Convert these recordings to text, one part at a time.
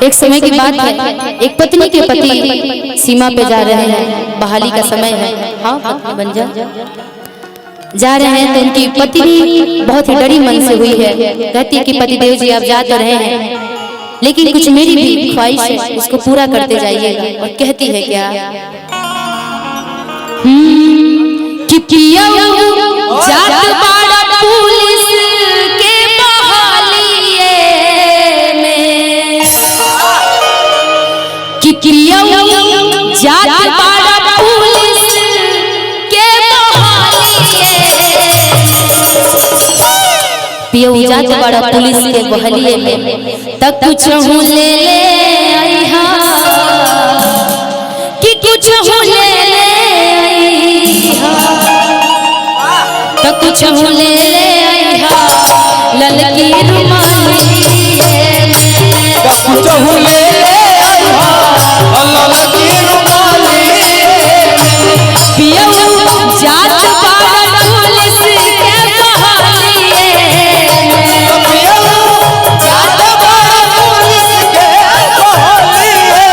एक समय की बात है, एक पत्नी के पति सीमा पे जा रहे हैं, बहाली का समय है। हाँ पत्नी बन जा रहे हैं तो उनकी पत्नी बहुत ही डरी मन से हुई है। कहती है कि पतिदेव जी आप जा तो रहे हैं, लेकिन कुछ मेरी भी ख्वाहिश है, उसको पूरा करते जाइएगा। और कहती है क्या कि जात बाड़ा पुलिस के बहालिए में, कि जात बाड़ा पुलिस के बहालिए, पियो जात बाड़ा पुलिस के बहालिए में, तक कुछ हूँ ले आईहा, कि कुछ हूँ ले तो कुछ ले आईहा, ललकी रुमाली कुछ ले आईहा, ललकी रुमाली पियो जात बाड़ा पुलिस के बहालिए, पियो जात बाड़ा पुलिस के बहालिए,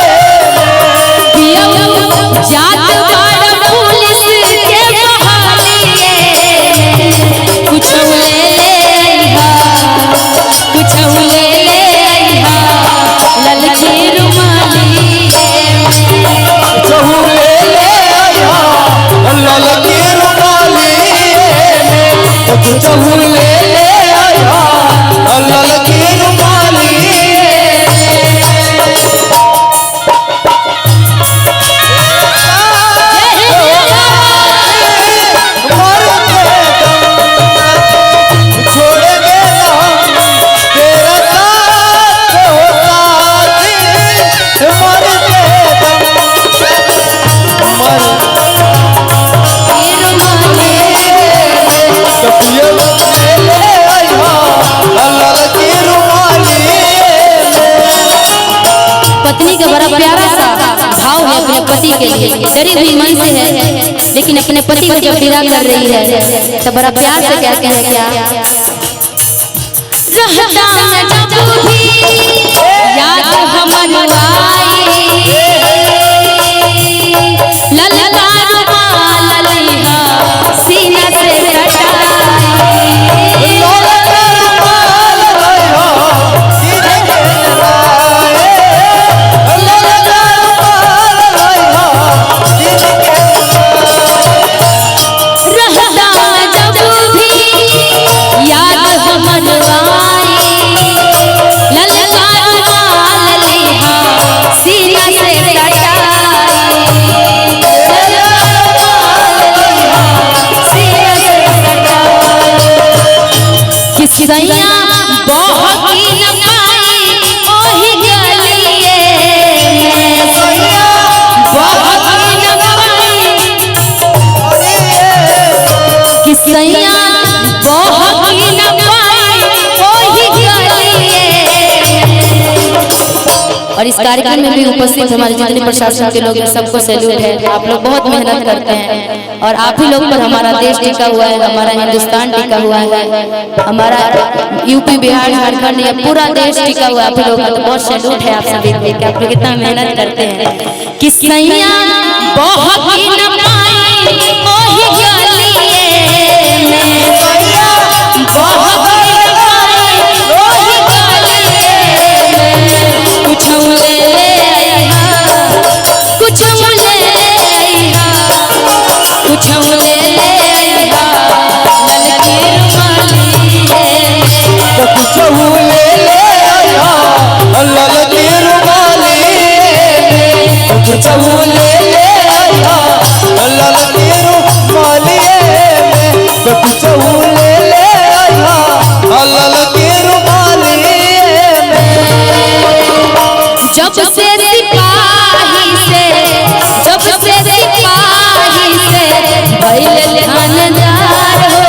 पियो जात बाड़ा पुलिस के बहालिए, कुछ ले आईहा, कुछ ले आईहा, ललकी रुमाली कुछ ले आईहा, ललकी रुमाली कुछ ले आईहा, ललकी रुमाली पत्नी का बड़ा प्यारा सा भाव है अपने पति के लिए, डरी हुई मन से है, लेकिन अपने पति को जब विदा कर रही है तो बड़ा प्यार से कहती है क्या जब भी याद हमन आई, ललका रुमाल लइहा सीना से कटाई, सैया बहकी न पाई ओही गलिए में, सैया बहकी न पाई, कि सैया बहकी न पाई ओही गलिए। और इस कार्यक्रम में भी उपस्थित हमारे जितने प्रशासन के लोग हैं सबको सैल्यूट है। आप लोग बहुत मेहनत करते हैं और आप ही लोग पर हमारा देश टिका हुआ है, हमारा हिंदुस्तान टिका हुआ है, हमारा यूपी बिहार झारखंड या पूरा देश टिका हुआ है। आप लोगों का तो बहुत सैल्यूट है। आप सभी देख के आप लोग कितना मेहनत करते हैं। कि सैया बहकी न पाई ओही गलिए में, सैया बहकी न पाई ओही गलिए में, कुछ ले आईहा, कुछ ले आईहा, कुछ ले आईहा, ललकी रुमाली कुछ ले आईहा, ललकी रुमाली कुछ ले आईहा, ललकी रुमाली कुछ ले आईहा, ललकी रुमाली जब से सिपाही से, जब से सिपाही से भइल थानेदार हो,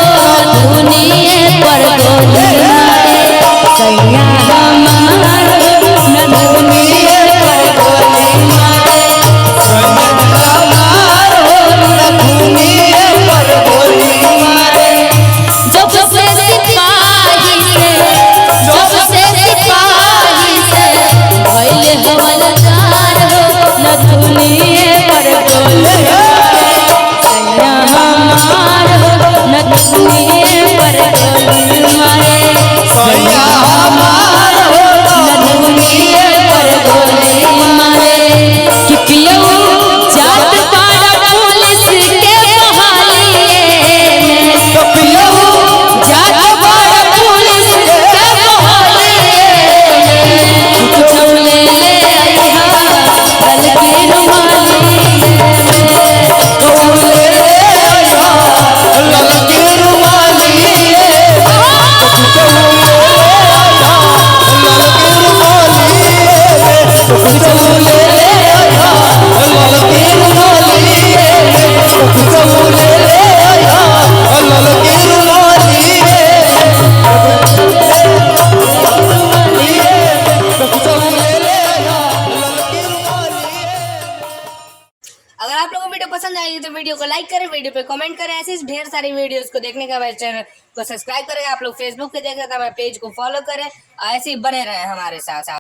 दुनिया पर गोली मारे सैया हमार न, दुनिया पर गोली मारे सैया हमार हो, न दुनिया पर गोली मारे। जब से सिपाही से, जब से सिपाही से भइल नथुनिए पर गोली सैया हमार हो नथुनिए पर गोली मारे सैया हमार हो नथुनिए पर गोली मारे कि पियो जात पारा पुलिस के बहालिए पियो जात पारा पुलिस के बहालिए चौले ले आइहा कल की रुमाली चौले आया ललकी रुमाली चौले आया ललकी रुमाली चौले आया ललकी रुमाली अगर आप लोगों को वीडियो पसंद आई तो वीडियो को लाइक करें, वीडियो पे कमेंट करें। ऐसे ही ढेर सारी वीडियोस को देखने का हमारे चैनल को सब्सक्राइब करें। आप लोग फेसबुक पे देख रहे हैं तो हमारे पेज को फॉलो करें और ऐसे ही बने रहें हमारे साथ।